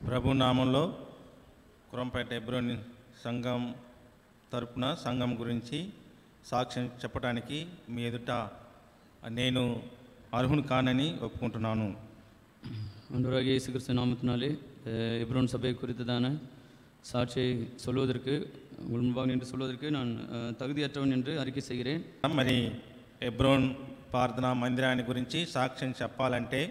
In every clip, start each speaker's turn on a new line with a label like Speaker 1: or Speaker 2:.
Speaker 1: ప్రభు నామంలో కురంపేట ఎబ్రోన్ సంఘం తరపున సంఘం గురించి సాక్ష్యం చెప్పడానికి మీ ఎదుట నేను அருகுன் காணனி ஒப்புக்கொண்டானு.
Speaker 2: ஆண்டவராகிய இயேசு கிறிஸ்து நாமத்தினாலே எப்ரோன் சபை குறித்ததான சாட்சியை சொல்வதற்கு உங்கள் முன்பாக நின்று சொல்வதற்கு நான் தகுதியற்றவன் என்று அறிக்கை செய்கிறேன்.
Speaker 1: మరి ఎబ్రోన్ ప్రార్థనా మందిరాన్ని గురించి సాక్ష్యం చెప్పాలంటే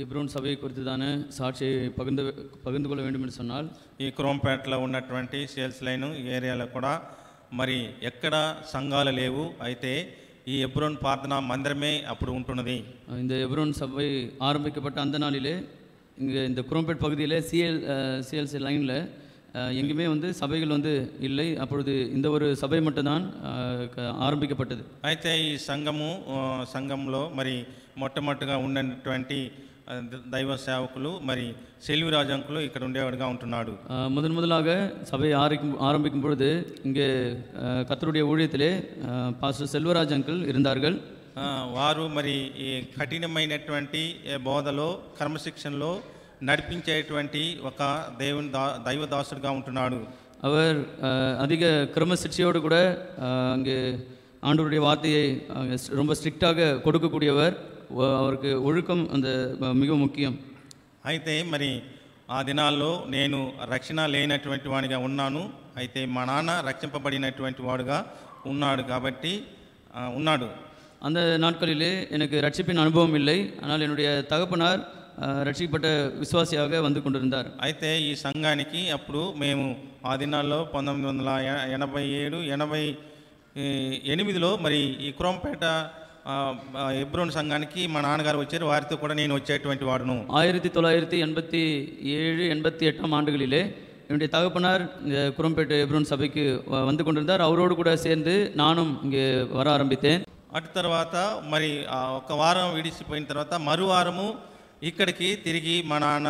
Speaker 2: எப்ரோன் சபை குறித்ததான சாட்சியை பகிர்ந்து கொள்ள வேண்டும் என்று சொன்னால்
Speaker 1: ఈ కురంపేటలో ఉన్నటువంటి సేల్స్ లైన్ ఏరియాలో కూడా మరి ఎక్కడ సంఘాలు లేవు, అయితే ఈ ఎబ్రోన్ ప్రార్థనా మందిరమే అప్పుడు ఉంటున్నది.
Speaker 2: இந்த எப்ரோன் சபை ஆரம்பிக்கப்பட்ட அந்த நாளிலே இங்கே இந்த குரம்பேட் பகுதியில் சிஎல்சி லைனில் எங்கேயுமே சபைகள் இல்லை. அப்பொழுது இந்த ஒரு சபை மட்டும்தான் ஆரம்பிக்கப்பட்டது.
Speaker 1: అయితే ఈ సంఘంలో మరి మొట్టమొదటిగా ఉన్నటువంటి దైవ సేవకులు మరి సెల్విరాజ్ అంకులు ఇక్కడ ఉండేవాడుగా ఉంటున్నాడు.
Speaker 2: முதலாக சபையை ஆரம்பிக்கும் பொழுது இங்கே கர்த்தருடைய ஊழியத்திலே பாஸ்டர் செல்வராஜ் அங்கிள் இருந்தார்கள்.
Speaker 1: వారు మరి ఈ కఠినమైనటువంటి బోధలో క్రమశిక్షణలో నడిపించేటువంటి ఒక దైవదాసుడుగా ఉంటున్నాడు.
Speaker 2: அவர் அதிக கிரமசிக்ஷையோடு கூட அங்கே ஆண்டவருடைய வார்த்தையை ரொம்ப ஸ்ட்ரிக்டாக கொடுக்கக்கூடியவர். அவருக்கு ஒழுக்கம் மிகவும் முக்கியம்.
Speaker 1: అయితే మరి ఆ దినాల్లో నేను రక్షణ లేనటువంటి వాడిగా ఉన్నాను. అయితే మా నాన్న రక్షింపబడినటువంటి వాడుగా ఉన్నాడు కాబట్టి ఉన్నాడు.
Speaker 2: அந்த நாட்களிலே எனக்கு ரட்சிப்பின் அனுபவம் இல்லை. ஆனால் என்னுடைய தகப்பனார் రక్షింపబడ్డ విశ్వాసిగా வந்து கொண்டிருந்தார்.
Speaker 1: అయితే ఈ సంఘానికి అప్పుడు మేము ఆ దినాల్లో 1987-88లో మరి ఈ కురంపేట ఎబ్రోన్ సంఘానికి మా నాన్నగారు వచ్చారు. వారితో కూడా నేను వచ్చేటువంటి వాడును.
Speaker 2: 1987-88 ஆண்டுகளிலே என்னுடைய தகப்பனார் குரம்பேட்டு எப்ரோன் சபைக்கு வந்து கொண்டிருந்தார். அவரோடு கூட சேர்ந்து நானும் இங்கே வர ஆரம்பித்தேன்.
Speaker 1: అటు తర్వాత మరి ఒక వారం విడిచిపోయిన తర్వాత మరువారము ఇక్కడికి తిరిగి మా నాన్న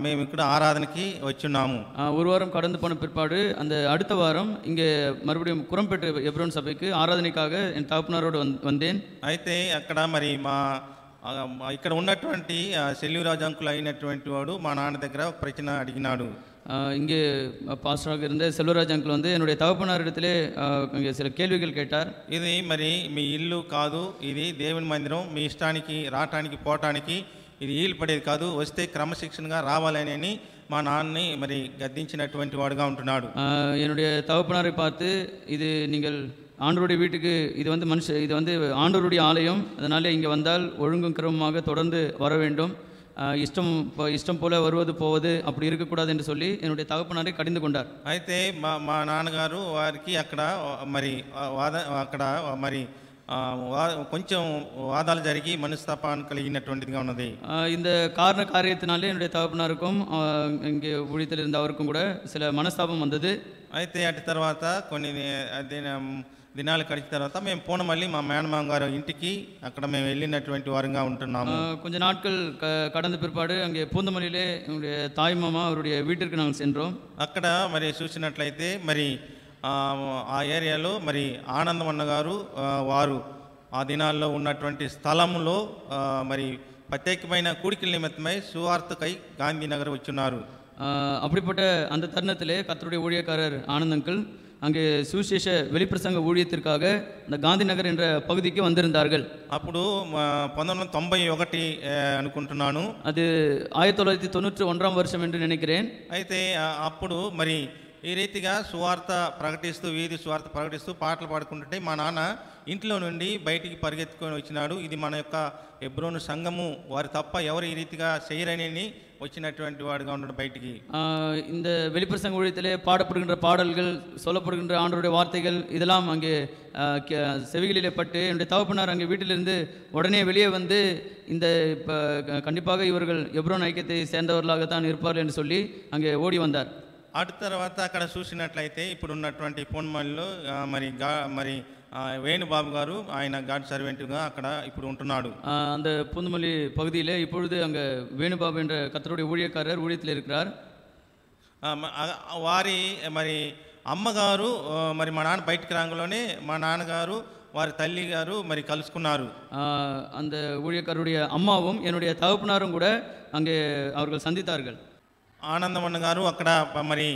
Speaker 1: మేము ఇక్కడ ఆరాధనకి వచ్చున్నాము.
Speaker 2: ஒரு வாரம் கடந்து போன பிற்பாடு அந்த அடுத்த வாரம் இங்கே மறுபடியும் குரம்பேட்டு எப்ரோன் சபைக்கு ஆராதனைக்காக என் தகப்பனாரோடு வந்தேன்.
Speaker 1: అయితే అక్కడ మరి మా ఇక్కడ ఉన్నటువంటి సెల్విరాజ్ అంకుల్ అయినటువంటి వాడు మా నాన్న దగ్గర ఒక ప్రశ్న అడిగినాడు.
Speaker 2: இங்கே பாஸ்டராக இருந்த செல்வராஜ் அங்கிள் என்னுடைய தகப்பனாரிடத்திலே இங்கே சில கேள்விகள் கேட்டார்.
Speaker 1: ఇది మరి మీ ఇల్లు కాదు, ఇది దేవుని మందిరం, మీ ఇష్టానికి రావటానికి పోవటానికి ఇది ఈలు పడేది కాదు, వస్తే క్రమశిక్షణగా రావాలని మా నాన్నని మరి గద్దించినటువంటి వాడుగా ఉంటున్నాడు.
Speaker 2: என்னுடைய தகப்பனாரை பார்த்து இது நீங்கள் ஆண்டவருடைய வீட்டுக்கு இது இது ஆண்டவருடைய ஆலயம், அதனால இங்கே வந்தால் ஒழுங்கும் கிரமமாக தொடர்ந்து வர வேண்டும், ఇష్టం పోలే வருவது పోవదు அப்படி இருக்கக்கூடாது என்று சொல்லி என்னுடைய தகப்பனாரை கடிந்து கொண்டார்.
Speaker 1: అయితే మా నాన్నగారు వారికి అక్కడ మరి కొంచెం వాదాలు జరిగి మనస్తాపాన్ని కలిగినటువంటిదిగా ఉన్నది.
Speaker 2: இந்த காரியத்தினாலே என்னுடைய தகப்பனாருக்கும் இங்கே ஊழியத்தில் இருந்த அவருக்கும் கூட சில మనస్తాపం வந்தது.
Speaker 1: అయితే అటు తర్వాత కొన్ని దినాలు గడిచిన తర్వాత మేము పోన మళ్ళీ మా మేనమామ గారు ఇంటికి అక్కడ మేము వెళ్ళినటువంటి వారంగా ఉంటున్నాము.
Speaker 2: கொஞ்ச நாட்கள் கடந்த பிற்பாடு அங்கே பூந்தமல்லியிலே என்னுடைய தாய் மாமா அவருடைய வீட்டிற்கு நாங்கள் சென்றோம்.
Speaker 1: అక్కడ మరి చూసినట్లయితే మరి ఆ ఏరియాలో మరి ఆనందమన్న గారు వారు ఆ దినాల్లో ఉన్నటువంటి స్థలంలో మరి ప్రత్యేకమైన కూడికల నిమిత్తమై సువార్తకై గాంధీనగర్ వచ్చున్నారు.
Speaker 2: அப்படிப்பட்ட அந்த தருணத்திலே கர்த்தருடைய ஊழியக்காரர் ஆனந்த் அங்கிள் அங்கே சுவிசேஷ வெளிப்பிரசங்க ஊழியத்திற்காக இந்த காந்தி நகர் என்ற பகுதிக்கு வந்திருந்தார்கள்.
Speaker 1: అప్పుడు 1991 అనుకుంటున్నాను,
Speaker 2: அது 1991 வருஷம் என்று நினைக்கிறேன்.
Speaker 1: అయితే అప్పుడు మరి ఈ రీతిగా సువార్త ప్రకటిస్తూ వీధి సువార్త ప్రకటిస్తూ పాటలు పాడుకుంటుంటే మా నాన్న ఇంట్లో నుండి బయటికి పరిగెత్తుకొని వచ్చినాడు. ఇది మన యొక్క ఎబ్రోను సంఘము, వారు తప్ప ఎవరు ఈ రీతిగా చేయరని వచ్చినటువంటి వాడుగా ఉన్నాడు బయటికి.
Speaker 2: இந்த வெளிப்பிரசங்க ஊழியத்திலே பாடப்படுகின்ற பாடல்கள், சொல்லப்படுகின்ற ஆண்டவருடைய வார்த்தைகள் இதெல்லாம் அங்கே செவிகளிலே பட்டு என்னுடைய தகப்பனார் அங்கே வீட்டிலிருந்து உடனே வெளியே வந்து இந்த கண்டிப்பாக இவர்கள் எப்ரோன் ஐக்கியத்தை சேர்ந்தவர்களாகத்தான் இருப்பார்கள் என்று சொல்லி அங்கே ஓடி வந்தார்.
Speaker 1: అటు తర్వాత అక్కడ చూసినట్లయితే ఇప్పుడు ఉన్నటువంటి పొన్మల్లో మరి వేణుబాబు గారు, ఆయన గాడ్ సర్వెంట్గా అక్కడ ఇప్పుడు ఉంటున్నాడు.
Speaker 2: அந்த பூந்தமல்லி பகுதியில் இப்பொழுது அங்கே வேணுபாபு என்ற கர்த்தருடைய ஊழியக்காரர் ஊழியத்தில் இருக்கிறார்.
Speaker 1: వారి మరి అమ్మగారు మరి మా నాన్న బయటికి రాగానే మా నాన్నగారు వారి తల్లి గారు మరి కలుసుకున్నారు.
Speaker 2: அந்த ஊழியக்காரருடைய அம்மாவும் என்னுடைய தகப்பனாரும் கூட அங்கே அவர்கள் சந்தித்தார்கள்.
Speaker 1: ఆనందమన్న గారు అక్కడ మరి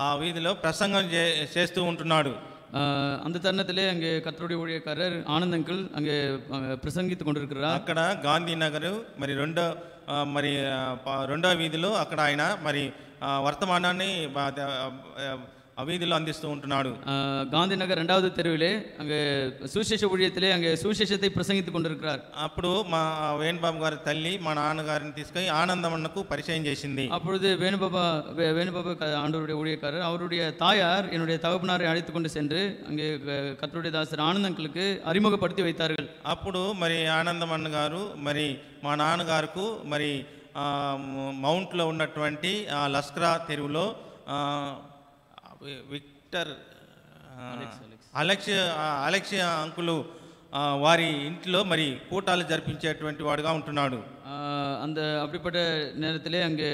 Speaker 1: ఆ వీధిలో ప్రసంగం చేస్తూ ఉంటున్నాడు.
Speaker 2: அந்த தருணத்திலே அங்கே கர்த்தருடைய ஊழியக்காரர் ஆனந்த் அங்கிள் அங்கே பிரசங்கித்து கொண்டிருக்கிறார்.
Speaker 1: అక్కడ గాంధీ నగర్ మరి రెండో వీధిలో అక్కడ ఆయన మరి వర్తమానాన్ని ఆ వీధిలో అందిస్తూ ఉంటున్నాడు.
Speaker 2: காந்தி நகர் 2வது தெருவிலே அங்கே சுவிசேஷ ஊழியத்திலே அங்கே சுவிசேஷத்தை பிரசங்கித்து கொண்டிருக்கிறார்.
Speaker 1: అప్పుడు మా వేణుబాబు గారి తల్లి మా నాన్నగారిని తీసుకొని ఆనందమన్నకు పరిచయం చేసింది.
Speaker 2: அப்பொழுது வேணுபாபா ஆண்டவருடைய ஊழியக்காரர் அவருடைய தாயார் என்னுடைய தகப்பனாரை அழைத்து கொண்டு சென்று அங்கே கர்த்தருடைய தாசர் ஆனந்த் அங்கிளுக்கு அறிமுகப்படுத்தி வைத்தார்கள்.
Speaker 1: అప్పుడు మరి ఆనందమన్న గారు మరి మా నాన్నగారుకు మరి మౌంట్లో ఉన్నటువంటి లస్కరా తెరువులో విక్టర్ అలెక్సియా అంకులు వారి ఇంట్లో మరి కూటాలు జరిపించేటువంటి వాడుగా ఉంటున్నాడు.
Speaker 2: அந்த அப்படிப்பட்ட நேரத்திலே அங்கே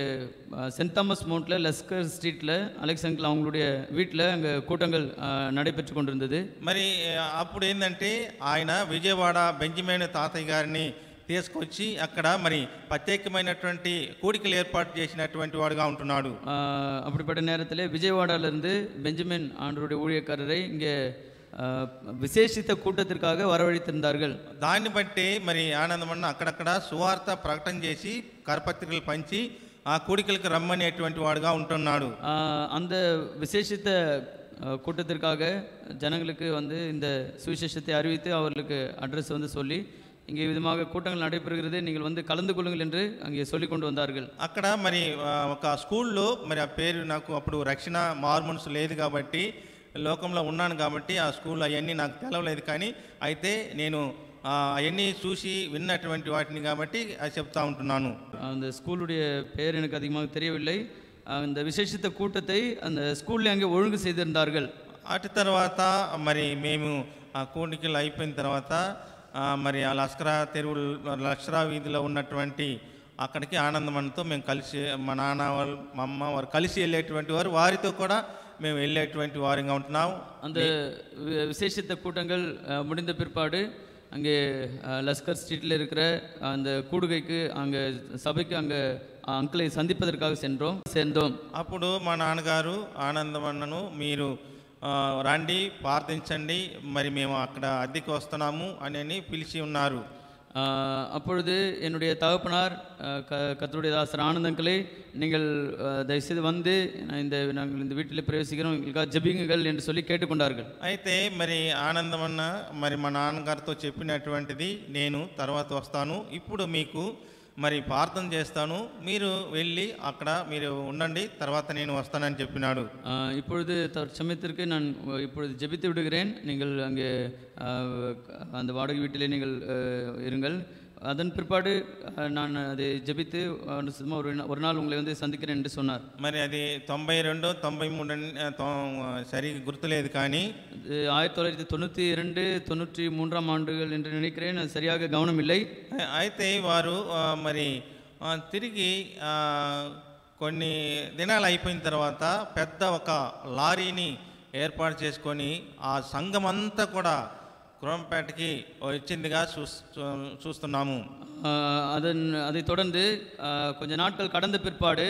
Speaker 2: சென்ட் தாமஸ் மவுண்ட்ல லஸ்கர் ஸ்ட்ரீட்ல அலெக்ஸ் அங்கிள் அவங்களுடைய வீட்டில் அங்கே கூட்டங்கள் நடைபெற்று கொண்டிருந்தது.
Speaker 1: మరి అప్పుడు ఏంటంటే ఆయన విజయవాడ బెంజమిన్ తాతయ్య గారిని తీసుకొచ్చి అక్కడ మరి ప్రత్యేకమైనటువంటి కూడికలు ఏర్పాటు చేసినటువంటి వాడుగా ఉంటున్నాడు.
Speaker 2: அப்படிப்பட்ட நேரத்தில் விஜயவாடாவிலிருந்து பெஞ்சமின் ஆண்டவருடைய ஊழியக்காரரை இங்கே விசேஷித்த கூட்டத்திற்காக வரவழைத்திருந்தார்கள்.
Speaker 1: దాన్ని బట్టి మరి ఆనందమన్న అక్కడక్కడ సువార్త ప్రకటన చేసి కరపత్రికలు పంచి ఆ కూడికలకు రమ్మనేటువంటి వాడుగా ఉంటున్నాడు.
Speaker 2: அந்த விசேஷித்த கூட்டத்திற்காக ஜனங்களுக்கு வந்து இந்த சுவிசேஷத்தை அறிவித்து அவர்களுக்கு அட்ரஸ் வந்து சொல்லி இங்கே விதமாக கூட்டங்கள் நடைபெறுகிறது, நீங்கள் வந்து கலந்து கொள்ளுங்கள் என்று அங்கே சொல்லி கொண்டு வந்தார்கள்.
Speaker 1: అక్కడ మరి ఒక స్కూల్లో మరి ఆ పేరు నాకు అప్పుడు రక్షణ మార్మన్స్ లేదు కాబట్టి లోకంలో ఉన్నాను కాబట్టి ఆ స్కూల్ అవన్నీ నాకు తెలవలేదు. కానీ అయితే నేను అవన్నీ చూసి విన్నటువంటి వాటిని కాబట్టి అది చెప్తా ఉంటున్నాను.
Speaker 2: அந்த ஸ்கூலுடைய பேர் எனக்கு அதிகமாக தெரியவில்லை. அந்த விசேஷித்த கூட்டத்தை அந்த ஸ்கூல்ல அங்கே ஒழுங்கு செய்திருந்தார்கள்.
Speaker 1: అటు తర్వాత మరి మేము ఆ కూడికలు అయిపోయిన తర్వాత మరి ఆ లస్కరా వీధిలో ఉన్నటువంటి అక్కడికి ఆనందమన్నతో మేము కలిసి మా నాన్న వాళ్ళు మా అమ్మ వారు కలిసి వెళ్ళేటువంటి వారు, వారితో కూడా మేము వెళ్ళేటువంటి వారిగా ఉంటున్నాం.
Speaker 2: அந்த விசேஷித்த கூட்டங்கள் முடிந்த பிற்பாடு அங்கே லஸ்கர் ஸ்ட்ரீட்டில் இருக்கிற அந்த கூடுகைக்கு அங்கே சபைக்கு அங்கே அங்கிளை சந்திப்பதற்காக சேர்ந்தோம்.
Speaker 1: అప్పుడు మా నాన్నగారు ఆనందమన్నను మీరు రండి ప్రార్థించండి, మరి మేము అక్కడ అద్దెకి వస్తున్నాము అని పిలిచి ఉన్నారు.
Speaker 2: அப்பொழுது என்னுடைய தகப்பனார் கர்த்தருடைய தாசர் ஆனந்த் அங்கிளே, நீங்கள் தயவுசெய்து வந்து நாங்கள் இந்த வீட்டில் பிரவேசிக்கிறோம், எங்களுக்காக ஜெபிங்கள் என்று சொல்லி கேட்டுக்கொண்டார்கள்.
Speaker 1: అయితే మరి ఆనందమన్న మరి మా నాన్నగారితో చెప్పినటువంటిది, నేను తర్వాత వస్తాను, ఇప్పుడు మీకు మరి ప్రార్థన చేస్తాను, మీరు వెళ్ళి అక్కడ మీరు ఉండండి, తర్వాత నేను వస్తానని చెప్పినాడు.
Speaker 2: இப்பொழுது தற்சமயத்திற்கு நான் இப்பொழுது ஜெபித்து விடுகிறேன், நீங்கள் அங்கே அந்த வாடகை வீட்டிலே நீங்கள் இருங்கள், அதன் பிற்பாடு நான் அதை ஜெபித்து ஒரு நாள் உங்களை வந்து சந்திக்கிறேன் என்று சொன்னார்.
Speaker 1: మరి అది 92 93 సరిగా గుర్తులేదు, కానీ
Speaker 2: 1992 93 ஆண்டுகள் என்று நினைக்கிறேன், அது சரியாக கவனம் இல்லை.
Speaker 1: అయితే వారు మరి తిరిగి కొన్ని దినాలు అయిపోయిన తర్వాత పెద్ద ఒక లారీని ఏర్పాటు చేసుకొని ఆ సంఘం అంతా కూడా குரோம்பேட்டைக்கு వచ్చిందిగా చూస్తున్నాము.
Speaker 2: அதை தொடர்ந்து கொஞ்ச நாட்கள் கடந்த பிற்பாடு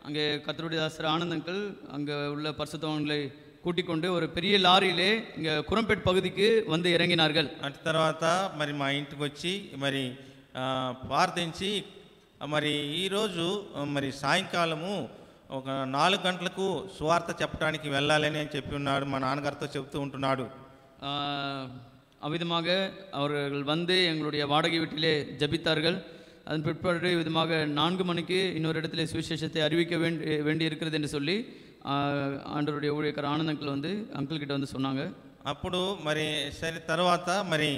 Speaker 2: அங்கே கர்த்தருடைய தாசர் ஆனந்த் அங்கிள் அங்கே உள்ள பரிசுத்தவான்களை கூட்டிக் கொண்டு ஒரு பெரிய லாரியிலே இங்கே குரோம்பேட் பகுதிக்கு வந்து இறங்கினார்கள்.
Speaker 1: అటు తర్వాత మరి మా ఇంటికి వచ్చి మరి ప్రార్థించి మరి ఈరోజు మరి సాయంకాలము ఒక 4 గంటలకు సువార్త చెప్పడానికి వెళ్ళాలని అని చెప్పి ఉన్నాడు. మా నాన్నగారితో చెప్తూ ఉంటున్నాడు.
Speaker 2: அவ்விதமாக அவர்கள் வந்து எங்களுடைய வாடகை வீட்டிலே ஜபித்தார்கள். அதன் பிற்பாடு விதமாக 4 மணிக்கு இன்னொரு இடத்துல சுவிசேஷத்தை அறிவிக்க வேண்டி இருக்கிறது என்று சொல்லி ஆண்டவருடைய ஊழியக்காரர் ஆனந்த் அங்கிள் வந்து அங்கிள் கிட்ட வந்து சொன்னாங்க.
Speaker 1: అప్పుడు మరి సరే తర్వాత మరి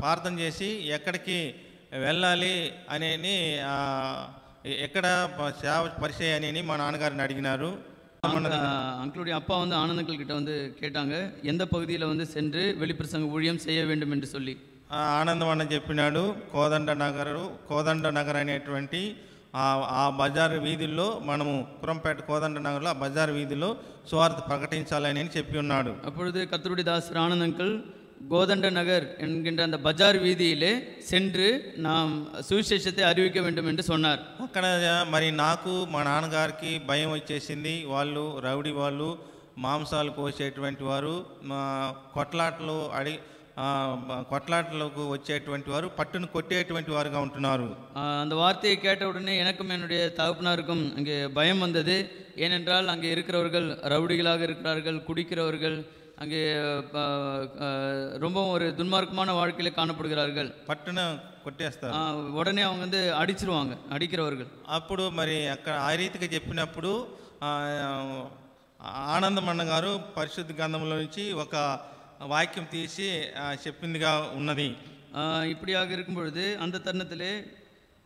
Speaker 1: ప్రార్థన చేసి ఎక్కడికి వెళ్ళాలి అని ఎక్కడ సేవ పరిచయం అని మా నాన్నగారిని అడిగినారు.
Speaker 2: அங்களுடைய அப்பா வந்து ஆனந்த் அங்கிள் கிட்ட வந்து கேட்டாங்க, எந்த பகுதியில் வந்து சென்று வெளிப்பிரசங்க ஊழியம் செய்ய வேண்டும் என்று சொல்லி.
Speaker 1: ఆనందం అన్న చెప్పినాడు, కోదండ నగర్ అనేటువంటి ఆ ఆ బజారు వీధుల్లో మనము కురంపేట కోదండ నగర్లో ఆ బజారు వీధిలో సువార్త ప్రకటించాలని చెప్పి ఉన్నాడు.
Speaker 2: அப்பொழுது கர்த்தருடைய தாசர் ஆனந்த் அங்கிள் கோதண்ட நகர் என்கின்ற அந்த பஜார் வீதியிலே சென்று நாம் சுவிசேஷத்தை அறிவிக்க வேண்டும் என்று சொன்னார்.
Speaker 1: అక్కడ మరి నాకు మా నాన్నగారికి భయం వచ్చేసింది. వాళ్ళు రౌడీ వాళ్ళు, మాంసాలు కోసేటువంటి వారు, కొట్లాటలకు వచ్చేటువంటి వారు, పట్టును కొట్టేటువంటి వారుగా ఉంటున్నారు.
Speaker 2: அந்த வார்த்தையை கேட்ட உடனே எனக்கும் என்னுடைய தகப்பனாருக்கும் அங்கே பயம் வந்தது. ஏனென்றால் அங்கே இருக்கிறவர்கள் ரவுடிகளாக இருக்கிறார்கள், குடிக்கிறவர்கள், அங்கே ரொம்ப ஒரு துன்மார்க்கமான வாழ்க்கையில காணப்படுகிறார்கள்.
Speaker 1: పట్టున కొట్టేస్తారు.
Speaker 2: உடனே அவங்க வந்து அடிச்சிருவாங்க, அடிக்கிறவர்கள்.
Speaker 1: అప్పుడు మరి అక్కడ ఆ రీతిగా చెప్పినప్పుడు ఆనందమన్న గారు పరిశుద్ధ గ్రంథంలో నుంచి ఒక వాక్యం తీసి చెప్పిందిగా ఉన్నది.
Speaker 2: இப்படியாக இருக்கும் பொழுது அந்த தருணத்திலே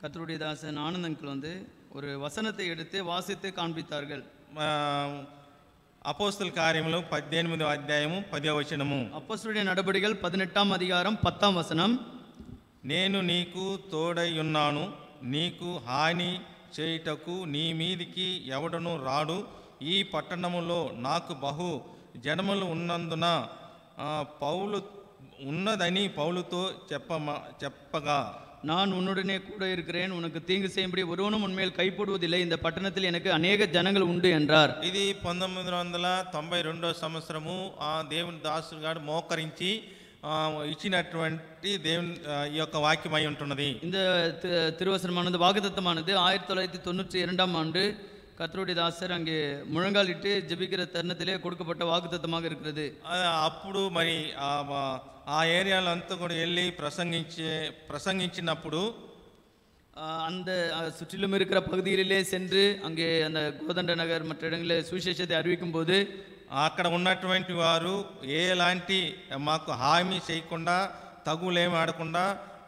Speaker 2: கர்த்தருடைய தாசன் ஆனந்த் அங்கிள் வந்து ஒரு வசனத்தை எடுத்து வாசித்து காண்பித்தார்கள்.
Speaker 1: అపోస్తల కార్యములు 18వ అధ్యాయము 10వ వచనము.
Speaker 2: அப்போஸ்தலருடைய நடபடிகள் 18ஆம் அதிகாரம் 10ஆம் வசனம்.
Speaker 1: నేను నీకు తోడై ఉన్నాను, నీకు హాని చేయుటకు నీ మీదికి ఎవడను రాడు. ఈ పట్టణములో నాకు బహు జనములు ఉన్నందున పౌలు ఉన్నదని పౌలుతో చెప్పగా,
Speaker 2: நான் உன்னுடனே கூட இருக்கிறேன், உனக்கு தீங்கு செய்யும்படி ஒருவனும் உன்மேல் கைப்படுவதில்லை, இந்த பட்டணத்தில் எனக்கு அநேக ஜனங்கள் உண்டு என்றார்.
Speaker 1: ఇది 1992 సంవత్సరము ఆ దేవుని దాసుడు గారు మోకరించి ఇచ్చినటువంటి దేవుని ఈ యొక్క వాక్యమై ఉంటున్నది.
Speaker 2: இந்த திருவசனமானது வாக்குத்தத்தமானது 1992ஆம் ஆண்டு கர்த்தருடைய தாசர் அங்கே முழங்காலிட்டு ஜெபிக்கிற தருணத்திலே கொடுக்கப்பட்ட வாக்குத்தத்தமாக இருக்கிறது.
Speaker 1: అప్పుడు మరి ఆ ఏరియాలో అంతా కూడా వెళ్ళి ప్రసంగించినప్పుడు
Speaker 2: அந்த சுற்றிலும் இருக்கிற பகுதிகளிலே சென்று அங்கே அந்த கோதண்ட நகர் மற்ற இடங்களில் சுவிசேஷத்தை அறிவிக்கும் போது
Speaker 1: అక్కడ ఉన్నటువంటి వారు ఎలాంటి మాకు హామీ చేయకుండా, తగులేమి ఆడకుండా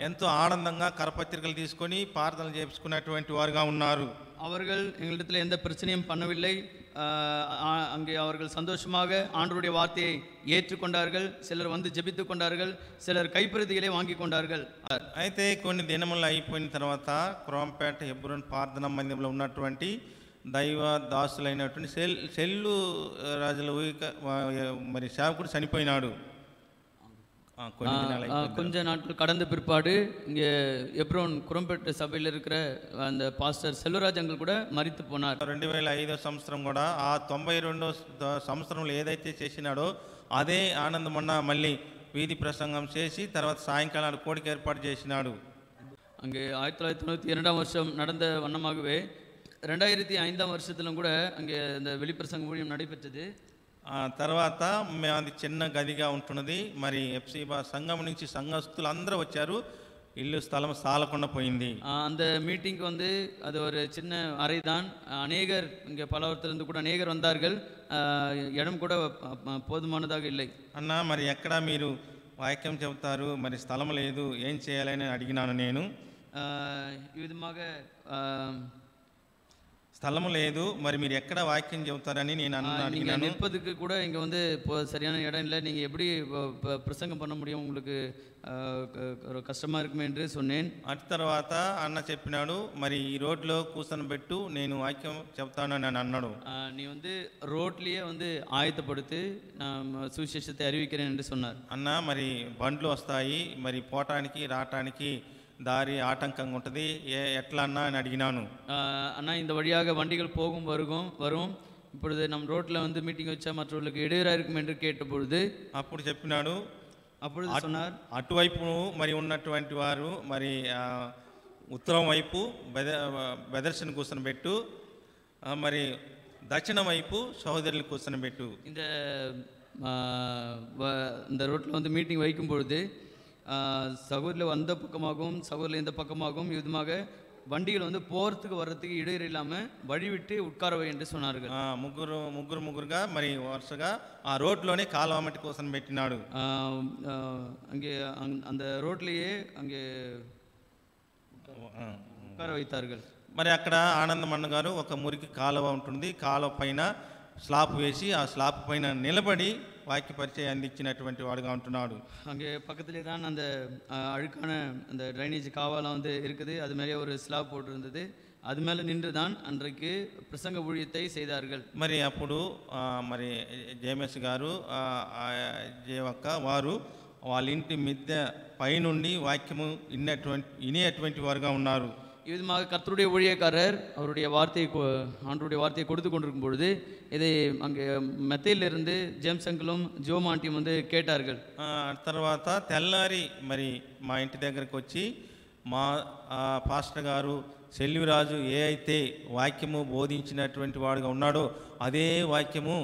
Speaker 1: ఎంతో ఆనందంగా కరపత్రికలు తీసుకొని ప్రార్థనలు చేసుకున్నటువంటి వారుగా ఉన్నారు.
Speaker 2: அவர்கள் எங்களிடத்தில் எந்த பிரச்சனையும் பண்ணவில்லை. அங்கே அவர்கள் சந்தோஷமாக ஆண்டவருடைய வார்த்தையை ஏற்றுக்கொண்டார்கள். சிலர் வந்து ஜெபித்து கொண்டார்கள், சிலர் கைப்பிரதிகளை வாங்கி கொண்டார்கள்.
Speaker 1: అయితే కొన్ని దినములు అయిపోయిన తర్వాత కురంపేట హెబ్రోన్ ప్రార్థనా మందిరంలో ఉన్నటువంటి దైవ దాసులైనటువంటి సెల్లు రాజుల మరి సేవకుడు చనిపోయినాడు.
Speaker 2: கொஞ்ச நாட்கள் கடந்த பிற்பாடு இங்கே எப்ரோன் குரம்பேட்டை சபையில் இருக்கிற அந்த பாஸ்டர் செல்வராஜ் அங்கிள் கூட மரித்து போனார்.
Speaker 1: 2005 సంవత్సరం కూడా ఆ 92 సంవత్సరంలో ఏదైతే చేసినాడో అదే ఆనందమన్న మళ్ళీ వీధి ప్రసంగం చేసి తర్వాత సాయంకాలం కోడికి ఏర్పాటు చేసినాడు.
Speaker 2: அங்கே 1992ஆம் வருஷம் நடந்த வண்ணமாகவே 2005ஆம் வருஷத்திலும் கூட அங்கே இந்த வெளிப்பிரசங்க ஊழியம் நடைபெற்றது.
Speaker 1: తర్వాత అది చిన్న గదిగా ఉంటున్నది. మరి ఎఫ్సీబా సంఘం నుంచి సంఘస్థులు అందరూ వచ్చారు. ఇల్లు స్థలం సాలకుండా పోయింది.
Speaker 2: அந்த மீட்டிங்க்கு வந்து அது ஒரு சின்ன அறை தான். அநேகர் இங்கே பலவற்றிலிருந்து கூட அநேகர் வந்தார்கள். இடம் கூட போதுமானதாக இல்லை.
Speaker 1: అన్న మరి ఎక్కడ మీరు వాక్యం చెబుతారు, మరి స్థలం లేదు, ఏం చేయాలని అడిగినాను నేను.
Speaker 2: ఈ విధமாக
Speaker 1: స్థలం లేదు, మరి మీరు ఎక్కడ వాక్యం చెబుతారని నేను అడిగినాను.
Speaker 2: நிற்பதுக்கு கூட இங்கே வந்து சரியான இடம் இல்லை, நீங்கள் எப்படி பிரசங்கம் பண்ண முடியும், உங்களுக்கு కష్టமாக இருக்குமே என்று சொன்னேன்.
Speaker 1: అటు తర్వాత అన్న చెప్పినాడు, మరి ఈ రోడ్లో కూర్చొని పెట్టు, నేను వాక్యం చెప్తాను అని అన్నాడు.
Speaker 2: நீ வந்து ரோட்லேயே வந்து ஆயத்தப்படுத்து, நான் சுவிசேஷத்தை அறிவிக்கிறேன் என்று சொன்னார்.
Speaker 1: అన్న మరి బండ్లు వస్తాయి, మరి పోవటానికి రావటానికి దారి ఆటంకంగా ఉంటుంది, ఎట్లా అన్నా అని అడిగినాను.
Speaker 2: அண்ணா இந்த வழியாக வண்டிகள் போகும் வரும், இப்பொழுது நம் ரோட்டில் வந்து மீட்டிங் வச்சா மற்றவர்களுக்கு இடையூறாக இருக்கும் என்று கேட்டபொழுது
Speaker 1: అప్పుడు చెప్పినాడు,
Speaker 2: అప్పుడు சொன்னார்,
Speaker 1: అటువైపు మరి ఉన్నటువంటి వారు మరి ఉత్తరం వైపు బెదర్శన కూర్చొని పెట్టు, మరి దక్షిణం వైపు సహోదరులు కూర్చొని పెట్టు.
Speaker 2: இந்த ரோட்டில் வந்து மீட்டிங் வைக்கும் பொழுது சகோதரில் அந்த பக்கமாகவும் சகோதரில் இந்த பக்கமாகவும் விதமாக வண்டிகள் வந்து போகிறதுக்கு வர்றதுக்கு இடையூறு இல்லாமல் வழிவிட்டு உட்காரவை என்று சொன்னார்கள்.
Speaker 1: ముగ్గురుగా మరి వరుసగా ఆ రోడ్లోనే కాలువ మట్టి కోసం పెట్టినాడు.
Speaker 2: அங்கே அந்த ரோட்லேயே அங்கே உட்கார வைத்தார்கள்.
Speaker 1: మరి అక్కడ ఆనందమన్న గారు ఒక మురికి కాలువ ఉంటుంది, కాలువ పైన స్లాబ్ వేసి ఆ స్లాబ్ పైన నిలబడి వాక్య పరిచయం అందించినటువంటి వాడుగా ఉంటున్నాడు.
Speaker 2: அங்கே பக்கத்திலே தான் அந்த அழுக்கான அந்த ட்ரைனேஜ் காவாலாம் வந்து இருக்குது, அது மாதிரியே ஒரு ஸ்லாப் போட்டிருந்தது. அது மேலே நின்று தான் அன்றைக்கு பிரசங்க ஊழியத்தை செய்தார்கள்.
Speaker 1: మరి అప్పుడు మరి జేఎంఎస్ గారు జేవక్క వారు వాళ్ళ ఇంటి మిద్దె పైనుండి వాక్యము వినేటువంటి వారుగా ఉన్నారు.
Speaker 2: இவ்விதமாக கர்த்தருடைய ஊழியக்காரர் அவருடைய ஆண்டருடைய வார்த்தையை கொடுத்து கொண்டிருக்கும் பொழுது இதை அங்கே மெத்தையிலிருந்து ஜேம்ஸ் அங்கிளும் ஜோம் ஆண்டியும் வந்து கேட்டார்கள்.
Speaker 1: తర్వాత తెల్లారి మరి మా ఇంటి దగ్గరకు వచ్చి మా పాస్టర్ గారు సెల్విరాజు ఏ అయితే వాక్యము బోధించినటువంటి వాడుగా ఉన్నాడో అదే వాక్యము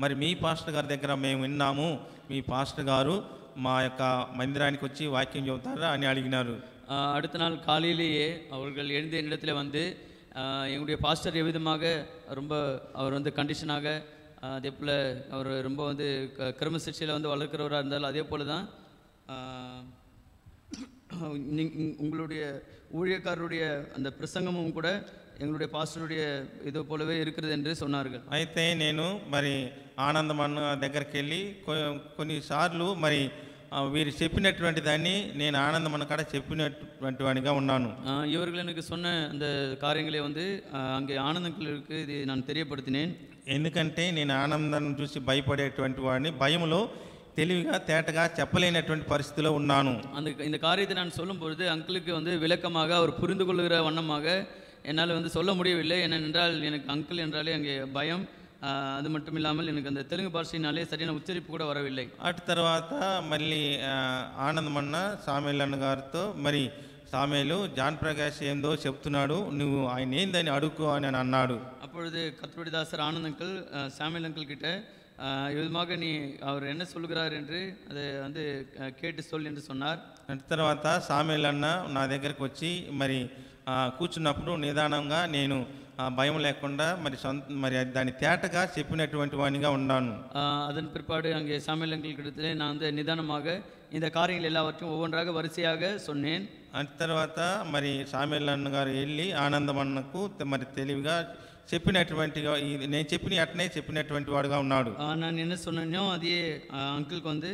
Speaker 1: మరి మీ పాస్టర్ గారి దగ్గర మేము విన్నాము, మీ పాస్టర్ గారు మా యొక్క మందిరానికి వచ్చి వాక్యం చెబుతారా అని అడిగినారు.
Speaker 2: அடுத்த நாள் காலையிலேயே அவர்கள் எழுந்த இடத்துல வந்து எங்களுடைய பாஸ்டர் எவ்விதமாக ரொம்ப அவர் வந்து கண்டிஷனாக அதே போல் அவர் ரொம்ப வந்து கிரம சிக்ஷையில் வந்து வளர்க்குறவராக இருந்தாலும் அதே போல் தான் உங்களுடைய ஊழியக்காரருடைய அந்த பிரசங்கமும் கூட எங்களுடைய பாஸ்டருடைய இது போலவே இருக்கிறது என்று சொன்னார்கள்.
Speaker 1: అయితే నేను మరి ఆనందమన్న దగ్గరికి వెళ్ళి కొన్నిసార్లు మరి వీరు చెప్పినటువంటి దాన్ని నేను ఆనందమన్న కాడ చెప్పినటువంటి వాడిగా ఉన్నాను.
Speaker 2: இவர்கள் எனக்கு சொன்ன அந்த காரியங்களை வந்து அங்கே ஆனந்தங்களுக்கு இது நான் தெரியப்படுத்தினேன்.
Speaker 1: ఎందుకంటే నేను ఆనందాన్ని చూసి భయపడేటువంటి వాడిని భయములో தெளிவாக தேட்டகா చెప్పలేనటువంటి పరిస్థితిలో ఉన్నాను.
Speaker 2: இந்த காரியத்தை நான் சொல்லும் பொழுது அங்கிளுக்கு வந்து விளக்கமாக அவர் புரிந்து கொள்கிற வண்ணமாக என்னால் வந்து சொல்ல முடியவில்லை. ஏனென்றால் எனக்கு அங்கிள் என்றாலே அங்கே பயம், அது மட்டும் இல்லாமல் எனக்கு அந்த தெலுங்கு பாஷையினாலே சரியான உச்சரிப்பு கூட வரவில்லை.
Speaker 1: అటు తర్వాత మళ్ళీ ఆనందమన్న సామేల్ అన్న గారితో మరి సామేలు జాన్ ప్రకాష్ ఏందో చెప్తున్నాడు, నువ్వు ఆయన ఏందని అడుగు అని అన్నాడు.
Speaker 2: அப்பொழுது கர்த்தருடைய தாசர் ஆனந்த் அங்கிள் சாமுவேல் அங்கிள் கிட்ட விதமாக நீ அவர் என்ன சொல்கிறார் என்று அதை வந்து கேட்டு சொல் என்று சொன்னார்.
Speaker 1: అటు తర్వాత సామేల్ అన్న నా దగ్గరకు వచ్చి మరి కూర్చున్నప్పుడు నిదానంగా నేను భయం లేకుండా మరి దాని తేటగా చెప్పినటువంటి వాడిగా ఉన్నాను.
Speaker 2: அதன் பிற்பாடு அங்கே சாமுவேல் அங்கிள் கிட்டத்திலே நான் வந்து நிதானமாக இந்த காரியங்கள் எல்லாவற்றையும் ஒவ்வொன்றாக வரிசையாக சொன்னேன்.
Speaker 1: అటు తర్వాత మరి సామేల్ అన్న గారు వెళ్ళి ఆనందమన్నకు మరి తెలివిగా చెప్పినటువంటిగా నేను అట్నే చెప్పినటువంటి వాడుగా ఉన్నాడు.
Speaker 2: நான் என்ன சொன்னேனோ அதே அங்கிளுக்கு வந்து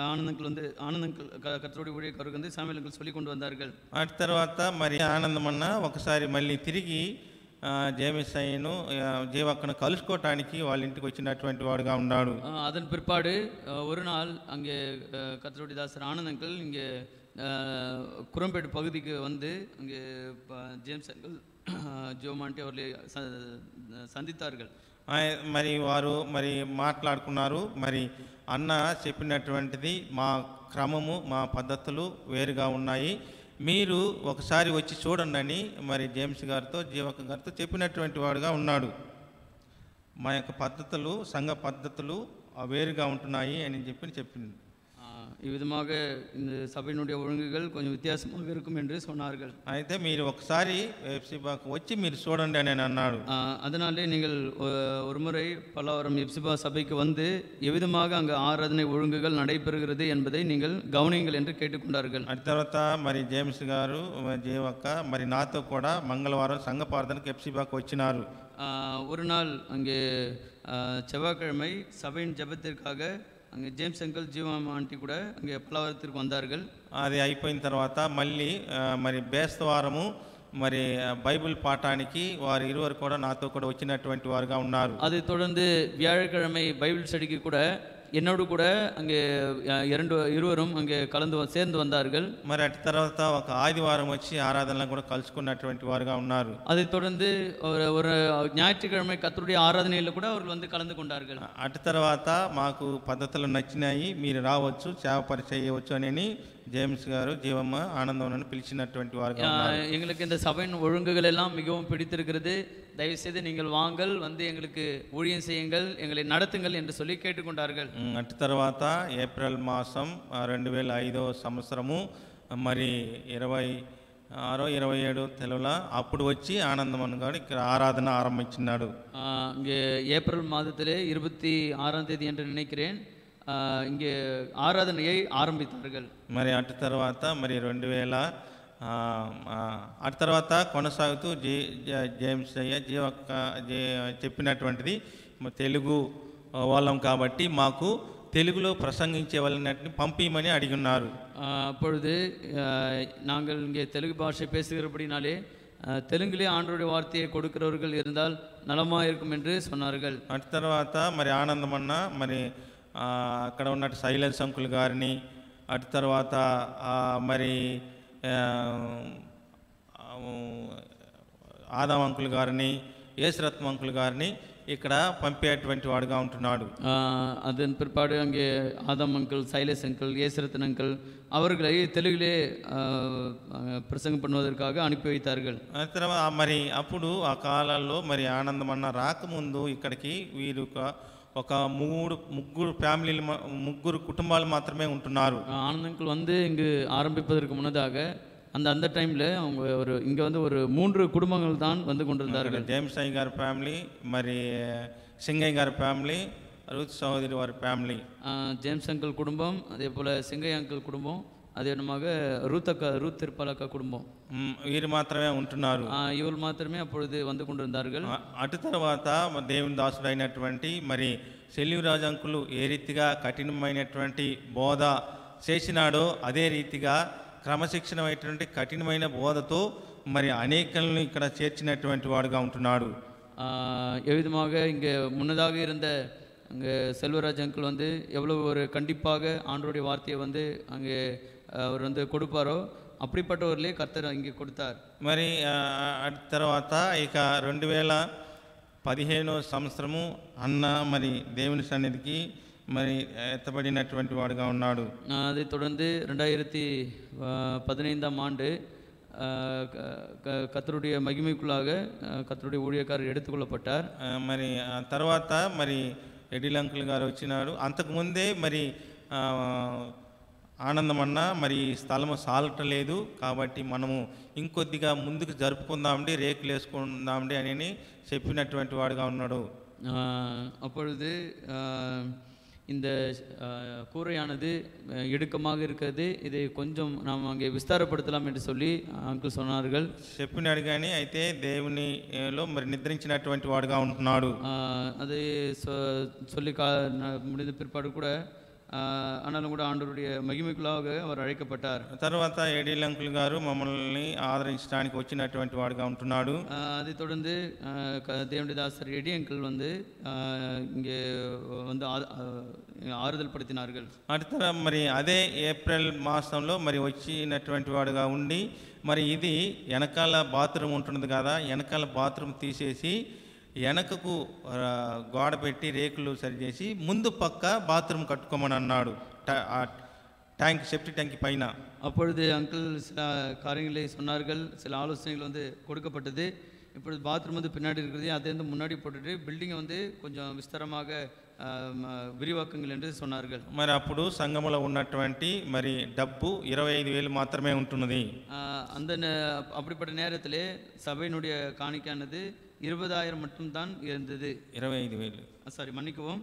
Speaker 2: ஆனந்த் அங்கிள் கர்த்தருடைய ஊழியக்காரருக்கு வந்து சாமுவேல் அங்கிள் சொல்லி கொண்டு வந்தார்கள்.
Speaker 1: అటు తర్వాత మరి ఆనందమన్న ఒకసారి మళ్ళీ తిరిగి జేఎంఎస్ అయ్యను జీవక్కను కలుసుకోవటానికి వాళ్ళ ఇంటికి వచ్చినటువంటి వాడుగా ఉన్నాడు.
Speaker 2: அதன் பிற்பாடு ஒரு நாள் அங்கே கர்த்தருடைய தாசர் ஆனந்த் அங்கிள் இங்கே குரம்பேடு பகுதிக்கு வந்து அங்கே ஜேம்ஸ் அங்கிள் ஜோமாண்டி அவர்களை సంధితాர்கள்.
Speaker 1: మరి వారు మరి మాట్లాడుకున్నారు. మరి అన్న చెప్పినటువంటిది మా క్రమము మా పద్ధతులు వేరుగా ఉన్నాయి, మీరు ఒకసారి వచ్చి చూడండి అని మరి జేమ్స్ గారితో జీవక్క గారితో చెప్పినటువంటి వాడుగా ఉన్నాడు. మా యొక్క పద్ధతులు సంఘ పద్ధతులు వేరుగా ఉంటున్నాయి అని చెప్పింది.
Speaker 2: இவ்விதமாக இந்த சபையினுடைய ஒழுங்குகள் கொஞ்சம் வித்தியாசமாக இருக்கும் என்று சொன்னார்கள்.
Speaker 1: అయితే మీరు ఒకసారి ఎఫ్సిబాకు వచ్చి మీరు చూడండి అని అన్నాడు.
Speaker 2: அதனாலே நீங்கள் ஒரு முறை பல்லாவரம் எப்சிபா சபைக்கு வந்து எவ்விதமாக அங்கே ஆராதனை ஒழுங்குகள் நடைபெறுகிறது என்பதை நீங்கள் கவனியுங்கள் என்று கேட்டுக்கொண்டார்கள்.
Speaker 1: ఆ తర్వాత మరి జేమ్స్ గారు జీవక్క మరి నాతో కూడా మంగళవారం సంఘ ప్రార్థనకు ఎఫ్సిబాకు వచ్చినారు.
Speaker 2: ஒரு நாள் அங்கே செவ்வாய்க்கிழமை சபையின் ஜெபத்திற்காக அங்கே ஜேம்ஸ் அங்கிள் ஜீவம் ஆண்டி கூட அங்கே பல்லாவரத்திற்கு வந்தார்கள்.
Speaker 1: అది అయిపోయిన తర్వాత మళ్ళీ మరి బేస్తవారము మరి బైబిల్ పాఠానికి వారు ఇరువురు కూడా నాతో కూడా వచ్చినటువంటి వారుగా ఉన్నారు.
Speaker 2: அதை தொடர்ந்து வியாழக்கிழமை பைபிள் ஸ்டடிக்கு கூட என்னோடு கூட அங்கே இருவரும் அங்கே சேர்ந்து வந்தார்கள்.
Speaker 1: మరి అటు తర్వాత ఒక ఆదివారం వచ్చి ఆరాధనలో కూడా కలుసుకున్నటువంటి వారుగా ఉన్నారు.
Speaker 2: அதை தொடர்ந்து ஒரு ஞாயிற்றுக்கிழமை கர்த்தருடைய ఆరాధనలో కూడా அவர்கள் வந்து கலந்து கொண்டார்கள்.
Speaker 1: అటు తర్వాత మాకు పద్ధతులు నచ్చినాయి, మీరు రావచ్చు సేవ పరిచయవచ్చు అని ஜேம்ஸ் గారు జీవమ్మ ఆనందం పిలిచినటువంటి వారుగా ఉన్నారు.
Speaker 2: எங்களுக்கு இந்த சபையின் ஒழுங்குகள் எல்லாம் மிகவும் பிடித்திருக்கிறது, தயவுசெய்து நீங்கள் வாங்கள் வந்து எங்களுக்கு ஊழியம் செய்யுங்கள், எங்களை நடத்துங்கள் என்று சொல்லி கேட்டுக்கொண்டார்கள்.
Speaker 1: అటు తర్వాత ఏప్రిల్ మాసం 2005 సంవత్సరము మరి 26-27 తెలవల అప్పుడు వచ్చి ఆనందమన్ గారు ఇక్కడ ఆరాధన ఆరంభించినాడు.
Speaker 2: இங்கே ஏப்ரல் மாதத்திலே 26ஆம் தேதி என்று நினைக்கிறேன் இங்கே ஆராதனையை ஆரம்பித்தார்கள்.
Speaker 1: మరి అటు తర్వాత మరి 2000 అటు తర్వాత కొనసాగుతూ జేమ్స్ అయ్య జీవక్క చెప్పినటువంటిది తెలుగు వాళ్ళం కాబట్టి మాకు తెలుగులో ప్రసంగించే వాళ్ళని పంపిమని అడిగినారు.
Speaker 2: அப்பொழுது நாங்கள் இங்கே தெலுங்கு பாஷை பேசுகிறபடினாலே தெலுங்கிலே ஆண்டவருடைய வார்த்தையை கொடுக்கிறவர்கள் இருந்தால் நலமாக இருக்கும் என்று சொன்னார்கள்.
Speaker 1: అటు తర్వాత మరి ఆనందమన్న మరి అక్కడ ఉన్నట్టు సైలెన్స్ అంకుల్ గారిని అటు తర్వాత మరి ఆదాం అంకుల్ గారిని యేసురత్నం అంకుల్ గారిని ఇక్కడ పంపేటువంటి వాడుగా ఉంటున్నాడు.
Speaker 2: அதன் பிற்பாடு அங்கே ஆதாம் அங்கிள், சைலஸ் அங்கிள், ஏசுரத்தன் அங்கிள் அவர்களை தெலுங்கிலே பிரசங்கம் பண்ணுவதற்காக அனுப்பி வைத்தார்கள்.
Speaker 1: తర్వాత మరి అప్పుడు ఆ కాలాల్లో మరి ఆనందమన్న రాకముందు ఇక్కడికి వీరు ఒక ముగ్గురు ఫ్యామిలీలు, ముగ్గురు కుటుంబాలు మాత్రమే ఉంటున్నారు.
Speaker 2: ஆனந்த் அங்கிள் வந்து இங்கு ஆரம்பிப்பதற்கு முன்னதாக அந்த டைமில் அவங்க இங்கே வந்து ஒரு 3 குடும்பங்கள் தான் வந்து கொண்டிருந்தார்கள்.
Speaker 1: జేమ్స్ అయ్య గారి ఫ్యామిలీ, మరి సింగయ్య గారి ఫ్యామిలీ, రూత్ సహోదరి వారి ఫ్యామిలీ.
Speaker 2: ஜேம்ஸ் அங்கிள் குடும்பம், அதே போல் சிங்கைய அங்கிள் குடும்பம், அதே விதமாக ரூத் திருப்பாலக்கா குடும்பம்,
Speaker 1: వీరు మాత్రమే ఉంటున్నారు.
Speaker 2: இவர்கள் మాత్రమే அப்பொழுது வந்து கொண்டிருந்தார்கள்.
Speaker 1: అటు తర్వాత దేవుని దాసుడు అయినటువంటి మరి సెల్యూరాజు అంకులు ఏ రీతిగా కఠినమైనటువంటి బోధ చేసినాడో అదే రీతిగా క్రమశిక్షణమైనటువంటి కఠినమైన బోధతో మరి అనేకలను ఇక్కడ చేర్చినటువంటి వాడుగా ఉంటున్నాడు.
Speaker 2: எவ்விதமாக இங்கே முன்னதாக இருந்த அங்கே செல்வராஜ் அங்கிள் வந்து எவ்வளோ ஒரு கண்டிப்பாக ஆண்டவருடைய வார்த்தையை வந்து அங்கே அவர் வந்து கொடுப்பாரோ அப்படிப்பட்டவர்களே கர்த்தர் இங்கே கொடுத்தார்.
Speaker 1: మరి తర్వాత ఇక 2015 సంవత్సరము అన్న మరి దేవుని సన్నిధికి మరి ఎత్తబడినటువంటి వాడుగా ఉన్నాడు.
Speaker 2: அதை தொடர்ந்து 2015ஆம் ஆண்டு கர்த்தருடைய மகிமைக்குள்ளாக கர்த்தருடைய ஊழியக்காரர் எடுத்துக்கொள்ளப்பட்டார்.
Speaker 1: మరి తర్వాత మరి ఎడిల్ అంకుల్ గారు వచ్చినాడు. అంతకుముందే మరి ఆనందమన్న మరి స్థలము సాలటలేదు కాబట్టి మనము ఇంకొద్దిగా ముందుకు జరుపుకుందామండి, రేకులు వేసుకుందామండి అని చెప్పినటువంటి వాడుగా ఉన్నాడు.
Speaker 2: அப்பொழுது இந்த கூரையானது இடுக்கமாக இருக்கிறது, இதை கொஞ்சம் நாம் அங்கே விஸ்தாரப்படுத்தலாம் என்று சொல்லி அங்கிள் சொன்னார்கள்.
Speaker 1: చెప్పినాడు కానీ అయితే దేవునిలో మరి నిద్రించినటువంటి వాడుగా ఉంటున్నాడు.
Speaker 2: அது சொல்லி முடிந்த பிற்பாடு கூட ஆனாலும் கூட ஆண்டவருடைய மகிமைக்குள்ளாக அவர் அழைக்கப்பட்டார்.
Speaker 1: తర్వాత ఎడిల్ అంకుల్ గారు మమ్మల్ని ఆదరించడానికి వచ్చినటువంటి వాడుగా ఉంటున్నాడు.
Speaker 2: அதை தொடர்ந்து தேவனுடைய தாசர் எடி அங்கிள் வந்து இங்கே வந்து ஆறுதல் படுத்தினார்கள்.
Speaker 1: அடுத்த మరి అదే ఏప్రిల్ మాసంలో మరి వచ్చినటువంటి వాడుగా ఉండి మరి ఇది వెనకాల బాత్రూమ్ ఉంటుంది కదా, వెనకాల బాత్రూమ్ తీసేసి వెనకకు గోడ పెట్టి రేకులు సరిచేసి ముందు పక్క బాత్రూమ్ కట్టుకోమని అన్నాడు, ట్యాంక్, సెప్టిక్ ట్యాంక్ పైన.
Speaker 2: அப்பொழுது அங்கிள் சில காரியங்களை சொன்னார்கள், சில ஆலோசனைகள் வந்து கொடுக்கப்பட்டது. இப்பொழுது பாத்ரூம் வந்து பின்னாடி இருக்கிறது, அதை வந்து முன்னாடி போட்டுட்டு பில்டிங்கை வந்து கொஞ்சம் விஸ்தாரமாக விரிவாக்குங்கள் என்று சொன்னார்கள்.
Speaker 1: మరి అప్పుడు సంఘములో ఉన్నటువంటి మరి డబ్బు 25,000 మాత్రమే ఉంటున్నది.
Speaker 2: அந்த அப்படிப்பட்ட நேரத்திலே சபையினுடைய காணிக்கானது 20,000 மட்டும்தான் இருந்தது.
Speaker 1: 25,000
Speaker 2: சாரி மன்னிக்கவும்,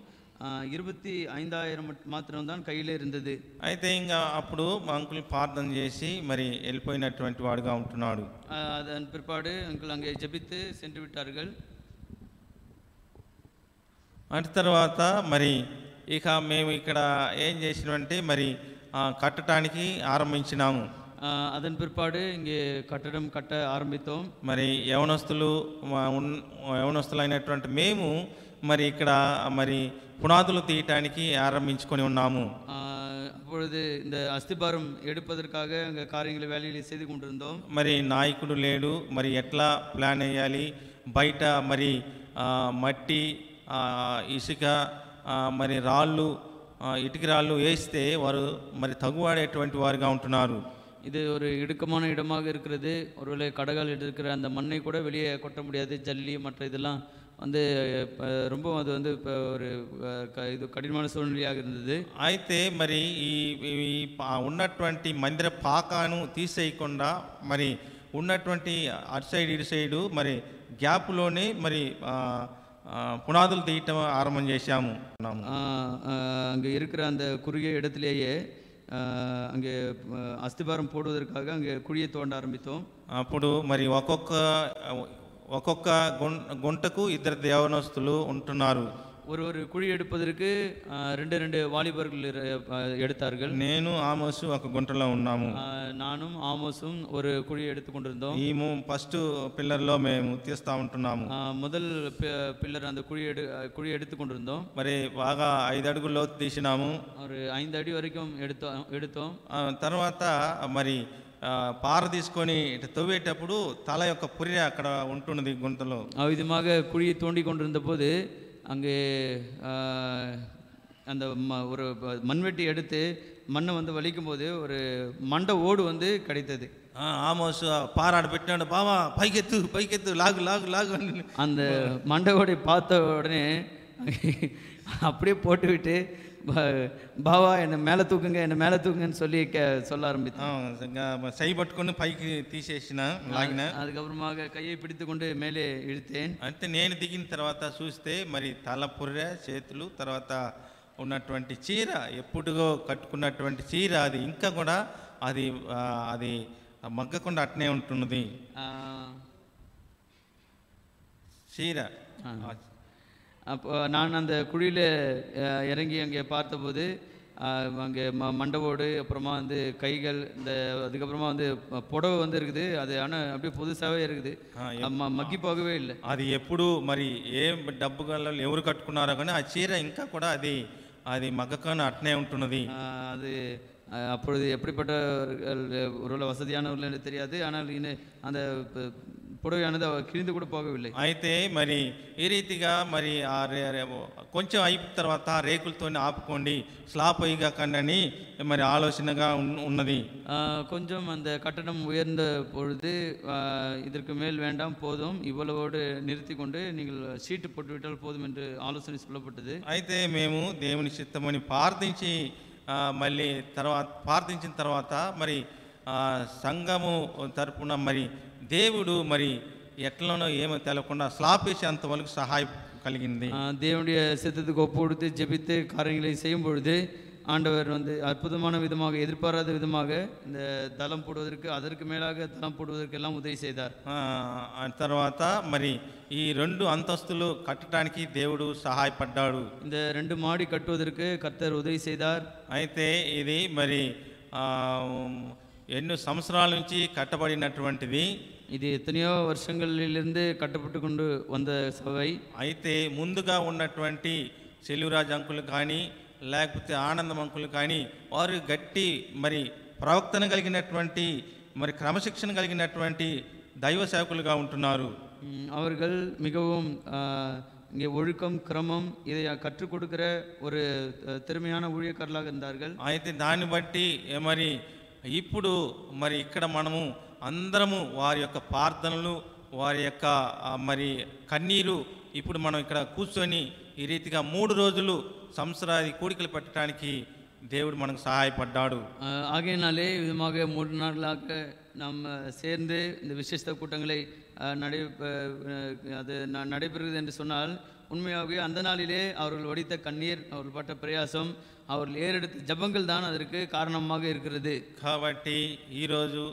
Speaker 2: 25,000 మాత్రం கையில் இருந்தது.
Speaker 1: అయితే ఇంకా అప్పుడు అంకుల్ ప్రార్థన చేసి మరి వెళ్ళిపోయినటువంటి వాడుగా ఉంటున్నాడు.
Speaker 2: அதன் பிற்பாடு అంకుల్ அங்கே ஜெபித்து சென்று விட்டார்கள்.
Speaker 1: అటు తర్వాత మరి ఇక మేము ఇక్కడ ఏం చేసినామంటే మరి కట్టడానికి ఆరంభించినాము.
Speaker 2: அதன் பிற்பாடு இங்கே கட்டடம் கட்ட ஆரம்பித்தோம்.
Speaker 1: మరి యవనస్తులైనటువంటి మేము మరి ఇక్కడ మరి పునాదులు తీయటానికి ఆరంభించుకొని ఉన్నాము.
Speaker 2: அப்பொழுது இந்த அஸ்திபாரம் எடுப்பதற்காக அங்கே காரியங்களை வேலைகளை செய்து கொண்டிருந்தோம்.
Speaker 1: మరి నాయకుడు లేడు, మరి ఎట్లా ప్లాన్ వేయాలి, బయట మరి మట్టి, ఇసుక, మరి రాళ్ళు, ఇటుక రాళ్ళు వేస్తే వారు మరి తగువాడేటువంటి వారుగా ఉంటున్నారు.
Speaker 2: இது ஒரு இடுக்கமான இடமாக இருக்கிறது. ஒருவேளை கடகால் இருக்கிற அந்த மண்ணை கூட வெளியே கொட்ட முடியாது. ஜல்லி மற்ற இதெல்லாம் வந்து ரொம்ப அது வந்து இப்போ ஒரு இது கடினமான சூழ்நிலையாக இருந்தது.
Speaker 1: అయితే మరి ఈ ఉన్నటువంటి మందిర పాకాను తీసేయకుండా మరి ఉన్నటువంటి అటు సైడ్ ఇటు సైడు మరి గ్యాప్లోనే మరి புனாதுல் தீட்டம் ஆரம்பம் చేశాము.
Speaker 2: அங்கே இருக்கிற அந்த குறுகிய இடத்திலேயே அங்கே அஸ்திபாரம் போடுவதற்காக அங்கே குழியை தோண்ட ஆரம்பித்தோம். అప్పుడు మరి ఒక్కొక్క గుంటకు 2 దేవనస్తులు ఉంటున్నారు. ஒரு குழி எடுப்பதற்கு ரெண்டு ரெண்டு வாலிபர்கள் எடுத்தார்கள்.
Speaker 1: నేను ఆమోసు ఒక గుంటలో ఉన్నాము.
Speaker 2: நானும் ஆமோஸும் ஒரு குழியை எடுத்து கொண்டிருந்தோம்.
Speaker 1: ఈ ఫస్ట్ పిల్లర్లో మేము తీస్తా ఉంటున్నాము.
Speaker 2: முதல் பில்லர் அந்த குழி எடுத்து கொண்டிருந்தோம்.
Speaker 1: మరి బాగా 5 అడుగుల లోతు తీసినాము.
Speaker 2: ஒரு 5 அடி வரைக்கும் எடுத்தோம்.
Speaker 1: తర్వాత మరి పార తీసుకొని ఇటు తవ్వేటప్పుడు తల యొక్క పుర్రె అక్కడ ఉంటున్నది గుంతలో.
Speaker 2: விதமாக குழியை தோண்டி கொண்டிருந்த போது அங்கே அந்த ஒரு மண்வெட்டி எடுத்து மண்ணை வந்து வலிக்கும் போது ஒரு மண்டை ஓடு வந்து கிடைத்தது.
Speaker 1: ஆமோஸ் பாராடு పెట్టాడు, బావా పైకెత్తు పైకెత్తు లాగు లాగు లాగు.
Speaker 2: அந்த மண்டை ஓடை பார்த்த உடனே அப்படியே போட்டுவிட்டு బావా என்னை மேலே தூக்குங்க என்னை மேலே தூக்குங்கன்னு சொல்ல ஆரம்பித்தேன்.
Speaker 1: சை పట్టుకొని పైకి తీసేసిన లాగిన.
Speaker 2: அதுக்கப்புறமாக கையை பிடித்து கொண்டு மேலே இழுத்தேன்.
Speaker 1: అంటే నేను దిగిన తర్వాత చూస్తే మరి తల పుర్రె చేతులు తర్వాత ఉన్నటువంటి చీర ఎప్పుడుగో కట్టుకున్నటువంటి చీర అది ఇంకా కూడా అది మగ్గకుండా అట్నే ఉంటున్నది చీర.
Speaker 2: அப்போ நான் அந்த குழியில் இறங்கி அங்கே பார்த்தபோது அங்கே மண்டபோடு அப்புறமா வந்து கைகள் அதுக்கப்புறமா வந்து புடவை வந்து இருக்குது. அது ஆனால் அப்படியே புதுசாகவே இருக்குது, மக்கி போகவே இல்லை.
Speaker 1: అది ఎప్పుడు మరి ఏ డబ్బు గల ఎవరు కట్టుకున్నారో కానీ ఆ చీర ఇంకా కూడా అది మగ్గకుండా అట్నే ఉంటున్నది.
Speaker 2: அது அப்பொழுது எப்படிப்பட்டவர்கள் ஒரு வசதியானவர்கள் என்று தெரியாது, ஆனால் அந்த புடவையானது கிழிந்து கூட போகவில்லை.
Speaker 1: అయితే మరి ఈ రీతిగా మరి కొంచెం అయిన తర్వాత రేకులతో ఆపుకోండి స్లాబ్ పైగా కండని మరి ఆలోచనగా ఉన్నది.
Speaker 2: கொஞ்சம் அந்த கட்டடம் உயர்ந்த பொழுது இதற்கு மேல் வேண்டாம், போதும், இவ்வளவோடு நிறுத்தி கொண்டு நீங்கள் சீட்டு போட்டுவிட்டால் போதும் என்று ஆலோசனை சொல்லப்பட்டது.
Speaker 1: అయితే మేము దేవుని చిత్తమని ప్రార్థించిన తర్వాత మరి సంఘము తరపున మరి దేవుడు మరి ఎట్లనో ఏమో తెలకుండా స్లాబ్ వేసేంత వరకు సహాయం కలిగింది.
Speaker 2: தேவனுடைய சித்தத்துக்கு ஒப்பு கொடுத்து ஜெபித்து காரியங்களை செய்யும் பொழுது ஆண்டவர் வந்து அற்புதமான விதமாக எதிர்பாராத விதமாக இந்த தளம் போடுவதற்கு அதற்கு மேலாக தளம் போடுவதற்கு எல்லாம் உதவி செய்தார்.
Speaker 1: తర్వాత మరి ఈ 2 అంతస్తులు కట్టడానికి దేవుడు సహాయపడ్డాడు.
Speaker 2: இந்த 2 மாடி கட்டுவதற்கு கர்த்தர் உதவி செய்தார்.
Speaker 1: అయితే ఇది మరి ఎన్నో సంవత్సరాల నుంచి కట్టబడినటువంటిది.
Speaker 2: ఇది ఎత్తనో వర్షంகளிலிருந்து కట్టపట్టు கொண்டு வந்த సభை.
Speaker 1: అయితే ముందుగా ఉన్నటువంటి సెల్లురాజ్ అంకులు కానీ లేకపోతే ఆనందం అంకులు కానీ వారు గట్టి మరి ప్రవక్తన కలిగినటువంటి మరి క్రమశిక్షణ కలిగినటువంటి దైవ సేవకులుగా ఉంటున్నారు.
Speaker 2: அவர்கள் மிகவும் இங்கே ஒழுக்கம் கிரமம் இதை கற்றுக் கொடுக்கிற ஒரு திறமையான ஊழியக்காரர்களாக இருந்தார்கள்.
Speaker 1: అయితే దాన్ని బట్టి మరి ఇప్పుడు మరి ఇక్కడ మనము అందరము వారి యొక్క ప్రార్థనలు వారి యొక్క మరి కన్నీరు ఇప్పుడు మనం ఇక్కడ కూర్చొని ఈ రీతిగా 3 రోజులు సంవత్సరాది కూడికలు పెట్టడానికి దేవుడు మనకు సహాయపడ్డాడు.
Speaker 2: ஆகையினாலே விதமாக 3 நாட்களாக நாம் சேர்ந்து இந்த விசேஷ கூட்டங்களை நடைபெறுகிறது என்று சொன்னால் உண்மையாகவே அந்த நாளிலே அவர்கள் வடித்த கண்ணீர், அவர்கள் பட்ட பிரயாசம், அவர்கள் ஏறெடுத்த ஜபங்கள் தான் அதற்கு காரணமாக இருக்கிறது.
Speaker 1: కాబట్టి ఈరోజు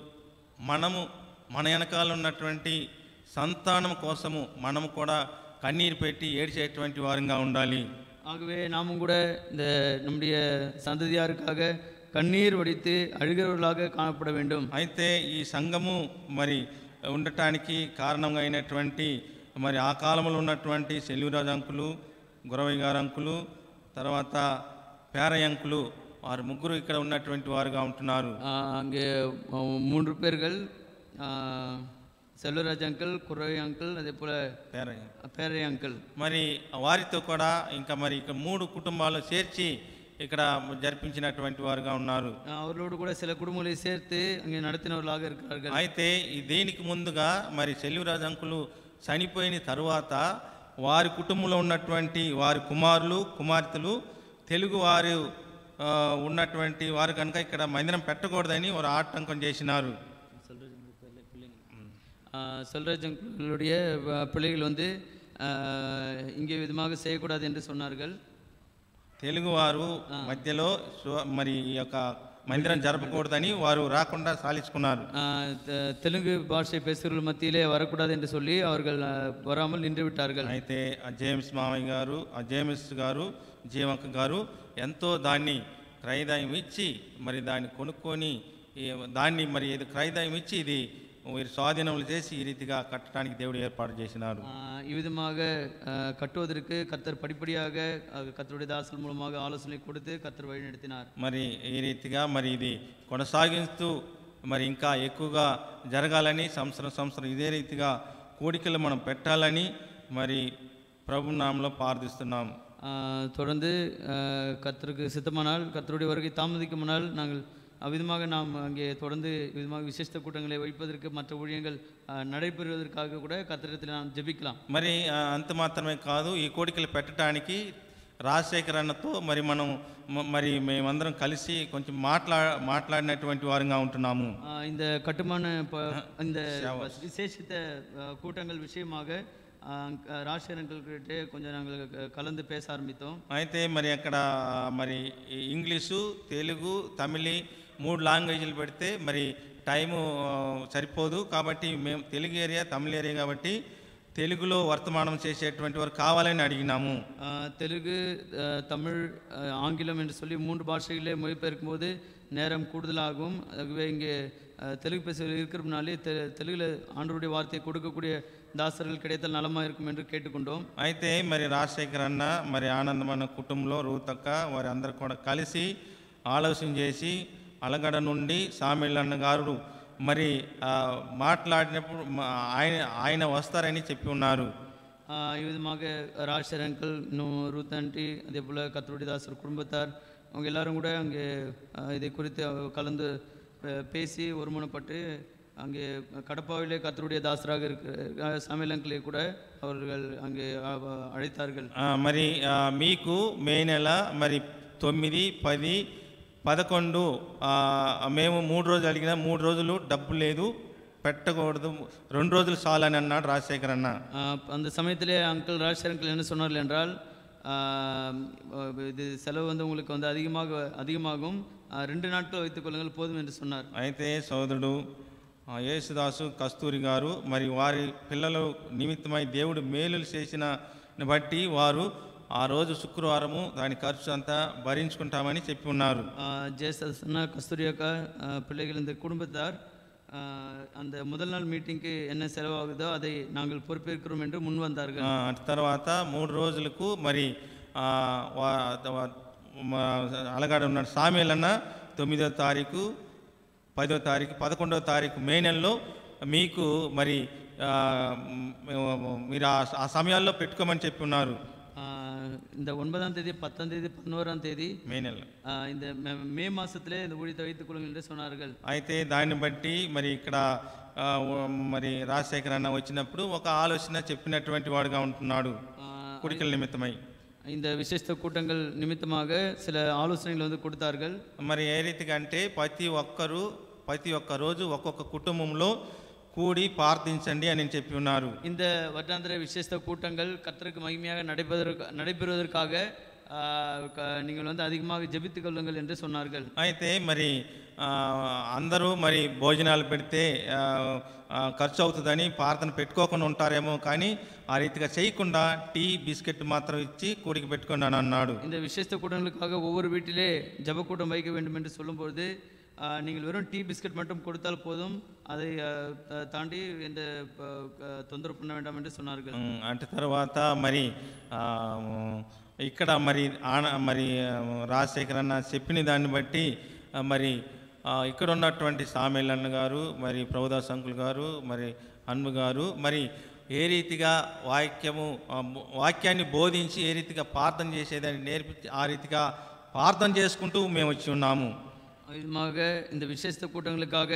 Speaker 1: మనము మన వెనకాల ఉన్నటువంటి సంతానం కోసము మనము కూడా కన్నీరు పెట్టి ఏడ్చేటువంటి వారంగా ఉండాలి.
Speaker 2: ஆகவே நாமும் கூட இந்த நம்முடைய சந்ததியாருக்காக கண்ணீர் வடித்து அழுகிறவர்களாக காணப்பட வேண்டும்.
Speaker 1: అయితే ఈ సంఘము మరి ఉండటానికి కారణంగా అయినటువంటి మరి ఆ కాలంలో ఉన్నటువంటి సెల్లురాజ్ అంకులు, గురవయ్య గారు అంకులు, తర్వాత పేరయ్య అంకులు, వారు ముగ్గురు ఇక్కడ ఉన్నటువంటి వారుగా ఉంటున్నారు.
Speaker 2: அங்கே 3 பேர்கள், సెల్వరాజ్ అంకుల్, కుర్రయ్య అంకుల్, అదే పోల పేరయ్య అంకుల్.
Speaker 1: మరి వారితో కూడా ఇంకా మరి ఇక్కడ 3 కుటుంబాలు చేర్చి ఇక్కడ జరిపించినటువంటి వారుగా ఉన్నారు.
Speaker 2: அவர்களோடு கூட சில குடும்பங்களை சேர்த்து அங்கே நடத்தினவர்களாக இருக்கிறார்கள்.
Speaker 1: అయితే దీనికి ముందుగా మరి సెల్లురాజ్ అంకులు చనిపోయిన తరువాత వారి కుటుంబంలో ఉన్నటువంటి వారి కుమారులు కుమార్తెలు తెలుగు వారు ఉన్నటువంటి వారు కనుక ఇక్కడ మందిరం పెట్టకూడదని వారు ఆటంకం చేసినారు.
Speaker 2: செல்வராஜ் அங்குளுடைய பிள்ளைகள் வந்து இங்கே விதமாக செய்யக்கூடாது என்று சொன்னார்கள்.
Speaker 1: తెలుగువారు మధ్యలో మరి ఈ యొక్క మందిరం జరపకూడదని వారు రాకుండా సాలించుకున్నారు.
Speaker 2: தெலுங்கு பாஷை பேசுகிறவர்கள் மத்தியிலே வரக்கூடாது என்று சொல்லி அவர்கள் வராமல் நின்று விட்டார்கள்.
Speaker 1: అయితే ఆ జేమ్స్ మామయ్య గారు, ఆ జేమ్స్ గారు, జీవక్క గారు ఎంతో దాన్ని క్రయదాయం ఇచ్చి మరి దాన్ని కొనుక్కొని దాన్ని మరి ఇది క్రయదాయం ఇచ్చి ఇది వీరి స్వాధీనములు చేసి ఈ రీతిగా కట్టడానికి దేవుడు ఏర్పాటు చేసినారు.
Speaker 2: இவ்விதமாக கட்டுவதற்கு கர்த்தர் படிப்படியாக கர்த்தருடைய தாசர்கள் மூலமாக ஆலோசனை கொடுத்து கர்த்தர் வழி நடத்தினார்.
Speaker 1: మరి ఈ రీతిగా మరి ఇది కొనసాగిస్తూ మరి ఇంకా ఎక్కువగా జరగాలని సంవత్సరం ఇదే రీతిగా కోడికలు మనం పెట్టాలని మరి ప్రభు నామములో ప్రార్థిస్తున్నాం.
Speaker 2: தொடர்ந்து கர்த்தருக்கு சித்தமானால் கர்த்தருடைய வருகை தாமதிக்குமானால் நாங்கள் அவ்விதமாக நாம் அங்கே தொடர்ந்து விதமாக விசேஷ கூட்டங்களை வைப்பதற்கு மற்ற ஊழியங்கள் நடைபெறுவதற்காக கூட கர்த்தரிடத்தில் நாம் ஜெபிக்கலாம்.
Speaker 1: మరి అంత మాత్రమే కాదు, ఈ కోడికలు పెట్టడానికి రాజశేఖర్ అన్నతో మరి మనం మరి మేమందరం కలిసి కొంచెం మాట్లాడినటువంటి వారంగా ఉంటున్నాము.
Speaker 2: இந்த கட்டுமான இந்த விசேஷித்த கூட்டங்கள் விஷயமாக రాజశేఖర్கிட்ட కొంచెం நாங்கள் கலந்து பேச ஆரம்பித்தோம்.
Speaker 1: అయితే మరి అక్కడ మరి ఇంగ్లీషు, తెలుగు, తమిళి 3 లాంగ్వేజ్లు పెడితే మరి టైము సరిపోదు. కాబట్టి మేము తెలుగు ఏరియా, తమిళ ఏరియా కాబట్టి తెలుగులో వర్తమానం చేసేటువంటి వారు కావాలని అడిగినాము.
Speaker 2: தெலுங்கு, தமிழ், ஆங்கிலம் என்று சொல்லி 3 பாஷைகளே மொழிபெயர்க்கும் போது நேரம் கூடுதலாகும். ஆகவே இங்கே தெலுங்கு பேச இருக்கிறதுனாலே தெலுங்குல ஆண்டவருடைய வார்த்தையை கொடுக்கக்கூடிய దాసరులు கிடைத்தால் నలమా இருக்கும் என்று கேட்டுக்கொண்டோம்.
Speaker 1: అయితే మరి రాజశేఖర్ అన్న మరి ఆనందమైన కుటుంబంలో రూతక్క వారి అందరు కూడా కలిసి ఆలోచన చేసి అలగడ నుండి సామెల్ అన్న గారు మరి మాట్లాడినప్పుడు ఆయన వస్తారని చెప్పి ఉన్నారు.
Speaker 2: ఈ విధமாக ராஜசேகர் அங்கிள், இன்னும் ரூத் ஆண்டி, அதே போல் கர்த்தருடைய தாசர் குடும்பத்தார் அவங்க எல்லாரும் கூட அங்கே இதை குறித்து கலந்து பேசி ஒருமனப்பட்டு அங்கே கடப்பாவிலே கர்த்தருடைய தாசராக இருக்கிற சாமுவேல் அங்கிளை கூட அவர்கள் அங்கே அழைத்தார்கள்.
Speaker 1: మరి మీకు మే నెల మరి 9, 10, 11 మేము 3 రోజులు అడిగినా 3 రోజులు డబ్బు లేదు, పెట్టకూడదు, 2 రోజులు చాలని అన్నాడు రాజశేఖర్ అన్న.
Speaker 2: அந்த சமயத்திலே அங்கிள் ராஜசேகர் அங்கிள் என்ன சொன்னார்கள் என்றால், இது செலவு வந்து உங்களுக்கு வந்து அதிகமாகும், 2 நாட்கள் வைத்துக் கொள்ளுங்கள் போதும் என்று சொன்னார்.
Speaker 1: అయితే సోదరుడు యేసుదాసు, కస్తూరి గారు మరి వారి పిల్లల నిమిత్తమై దేవుడు మేలులు చేసిన బట్టి వారు ఆ రోజు శుక్రవారము దాని ఖర్చు అంతా భరించుకుంటామని చెప్పి ఉన్నారు.
Speaker 2: ஜெயசன்னா, கஸ்தூரி அக்கா பிள்ளைகள் இந்த குடும்பத்தார் அந்த முதல் நாள் மீட்டிங்க்கு என்ன செலவாகுதோ அதை நாங்கள் பொறுப்பேற்கிறோம் என்று முன் வந்தார்கள்.
Speaker 1: తర్వాత 3 రోజులకు మరి అలగాడ ఉన్నాడు సామెల్ అన్న 9వ తారీఖు, 10వ తారీఖు, 11వ తారీఖు మే నెలలో మీకు మరి మీరు ఆ సమయాల్లో పెట్టుకోమని చెప్పి ఉన్నారు.
Speaker 2: இந்த 9ஆம் தேதி, 10ஆம் தேதி, 11ஆம் தேதி
Speaker 1: మే నెల
Speaker 2: இந்த மே மாசத்திலே இந்த ஊழியத்தை வைத்துக் கொள்ளுங்கள் என்று சொன்னார்கள்.
Speaker 1: అయితే దాన్ని బట్టి మరి ఇక్కడ మరి రాజశేఖర్ అన్న వచ్చినప్పుడు ఒక ఆలోచన చెప్పినటువంటి వాడుగా ఉంటున్నాడు కుడికల నిమిత్తమై.
Speaker 2: இந்த விசேஷ கூட்டங்கள் நிமித்தமாக சில ஆலோசனைகள் வந்து கொடுத்தார்கள்.
Speaker 1: మరి ఏ రీతిగా అంటే ప్రతి ఒక్క రోజు ఒక్కొక్క కుటుంబంలో கூடி ప్రార్థించండి అని చెప్పి ఉన్నారు.
Speaker 2: இந்த வருடாந்திர விசேஷ கூட்டங்கள் கர்த்தருக்கு மகிமையாக நடைபெறுவதற்காக நீங்கள் வந்து அதிகமாக ஜெபித்துக் கொள்ளுங்கள் என்று சொன்னார்கள்.
Speaker 1: అయితే మరి అందరూ మరి భోజనాలు పెడితే ఖర్చు అవుతుందని ప్రార్థన పెట్టుకోకుండా ఉంటారేమో, కానీ ఆ రీతిగా చేయకుండా టీ, బిస్కెట్ మాత్రం ఇచ్చి కూడికి పెట్టుకోండి అని అన్నాడు.
Speaker 2: இந்த விசேஷ கூட்டங்களுக்காக ஒவ்வொரு வீட்டிலே ஜெப கூட்டம் வைக்க வேண்டும் என்று சொல்லும்போது நீங்கள் வெறும் டீ பிஸ்கட் மட்டும் கொடுத்தால் போதும், அதை தாண்டி எந்த தொந்தரவு பண்ண வேண்டாம் என்று சொன்னார்கள்.
Speaker 1: అంటే తర్వాత మరి ఇక్కడ మరి మరి రాజశేఖర్ అన్న చెప్పిన దాన్ని బట్టి మరి ఇక్కడ ఉన్నటువంటి సామెల్ అన్న గారు, మరి ప్రభుదాస్ అంకుల్ గారు, మరి అన్ము గారు మరి ఏ రీతిగా వాక్యాన్ని బోధించి ఏ రీతిగా ప్రార్థన చేసేదాన్ని నేర్పించి ఆ రీతిగా ప్రార్థన చేసుకుంటూ మేము వచ్చి ఉన్నాము.
Speaker 2: விதமாக இந்த விசேஷ கூட்டங்களுக்காக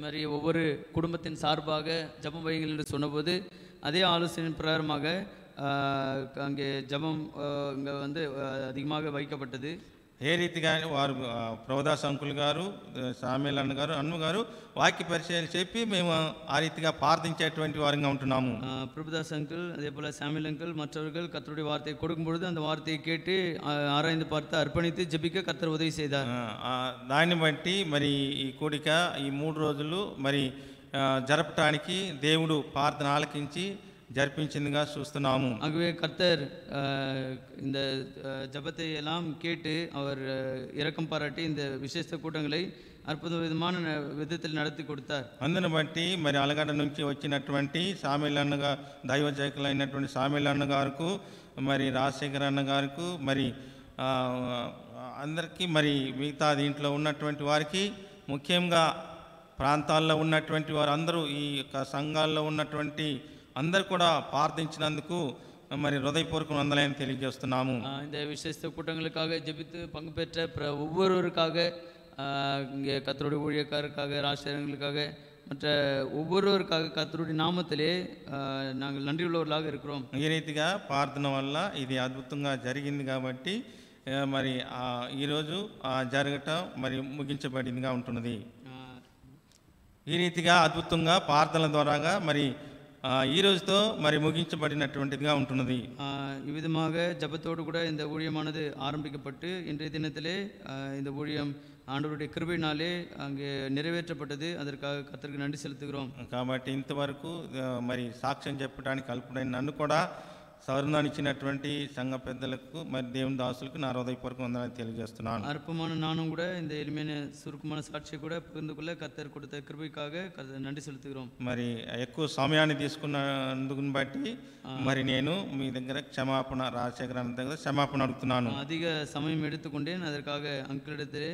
Speaker 2: மாதிரி ஒவ்வொரு குடும்பத்தின் சார்பாக ஜபம் வையுங்கள் என்று சொன்னபோது அதே ஆலோசனையின் பிரகாரமாக அங்கே ஜபம் இங்கே வந்து அதிகமாக வைக்கப்பட்டது.
Speaker 1: ఏ రీతిగా వారు ప్రభుదాస్ అంకుల్ గారు, సామేల్ అన్న గారు, అన్ను గారు వాక్య పరిచయాలు చెప్పి మేము ఆ రీతిగా ప్రార్థించేటువంటి వారంగా ఉంటున్నాము.
Speaker 2: பிரபுதாஸ் அங்கிள் அதே போல் சாமியல் அங்கிள் மற்றவர்கள் கர்த்தருடைய வார்த்தையை கொடுக்கும் பொழுது அந்த வார்த்தையை கேட்டு ஆராய்ந்து பார்த்து அர்ப்பணித்து ஜெபிக்க கர்த்தர் உதவி செய்தார்.
Speaker 1: దాన్ని బట్టి మరి ఈ కూడిక ఈ 3 రోజులు మరి జరపటానికి దేవుడు ప్రార్థన ఆలకించి జరిపించిందిగా చూస్తున్నాము.
Speaker 2: ஆகவே கர்த்தர் இந்த ஜெபத்தை எல்லாம் கேட்டு அவர் இரக்கம் பாராட்டி இந்த விசேஷ கூட்டங்களை అద్భుత విధమైన విధத்தில் நடத்தி கொடுத்தார்.
Speaker 1: అందును బట్టి మరి అలగడ్డ నుంచి వచ్చినటువంటి సామేల్ అన్నగా దైవజకులైనటువంటి సామేల్ అన్న గారికి, మరి రాజశేఖర్ అన్న గారికి, మరి అందరికీ, మరి మిగతా దీంట్లో ఉన్నటువంటి వారికి, ముఖ్యంగా ప్రాంతాల్లో ఉన్నటువంటి వారు అందరూ, ఈ యొక్క సంఘాల్లో ఉన్నటువంటి అందరు కూడా ప్రార్థించినందుకు మరి హృదయపూర్వక వందనాలను తెలియజేస్తున్నాము.
Speaker 2: இந்த விசேஷ கூட்டங்களுக்காக ஜெபித்து பங்கு பெற்ற ஒவ்வொருவருக்காக, இங்கே கர்த்தருடைய ஊழியக்காரருக்காக, ராசிரியர்களுக்காக, மற்ற ஒவ்வொருவருக்காக கர்த்தருடைய நாமத்திலே நாங்கள் நன்றியுள்ளவர்களாக இருக்கிறோம்.
Speaker 1: ఈ రీతిగా ప్రార్థన వల్ల ఇది అద్భుతంగా జరిగింది కాబట్టి మరి ఈరోజు జరగటం మరి ముగించబడిందిగా ఉంటున్నది. ఈ రీతిగా అద్భుతంగా ప్రార్థనల ద్వారాగా మరి ఈ రోజుతో మరి ముగించబడినటువంటిదిగా ఉంటున్నది.
Speaker 2: ఈ విధமாக ஜபத்தோடு கூட இந்த ஊழியமானது ஆரம்பிக்கப்பட்டு இன்றைய தினத்திலே இந்த ஊழியம் ஆண்டவருடைய கிருபையினாலே அங்கே நிறைவேற்றப்பட்டது. அதற்காக கர்த்தருக்கு நன்றி செலுத்துகிறோம்.
Speaker 1: కాబట్టి ఇంతవరకు మరి సాక్ష్యం చెప్పడానికి కల్పడైన నన్ను కూడా సవరణాన్ని ఇచ్చినటువంటి సంఘ పెద్దలకు, మరి దేవుని దాసులకు నా హృదయపూర్వక వందనాలు తెలియజేస్తున్నాను.
Speaker 2: அற்பமான நானும் கூட இந்த எளிமையான சுருக்கமான சாட்சியை கூட பகிர்ந்து கொள்ள கர்த்தர் கொடுத்த கிருபைக்காக நன்றி செலுத்துகிறோம்.
Speaker 1: మరి ఎక్కువ సమయాన్ని తీసుకున్నందుకు బట్టి మరి నేను మీ దగ్గర క్షమాపణ, రాజశేఖర్ అన్న దగ్గర క్షమాపణ అడుగుతున్నాను.
Speaker 2: அதிக சமயம் எடுத்துக்கொண்டேன். அதற்காக அங்கிளிடத்திலே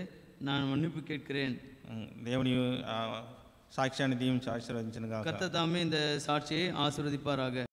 Speaker 2: நான் மன்னிப்பு கேட்கிறேன்.
Speaker 1: దేవుని సాక్ష్యాన్ని దీవించి ఆశీర్వదించిన గాక.
Speaker 2: கர்த்தர் தாமே இந்த சாட்சியை ஆசீர்வதிப்பாராக.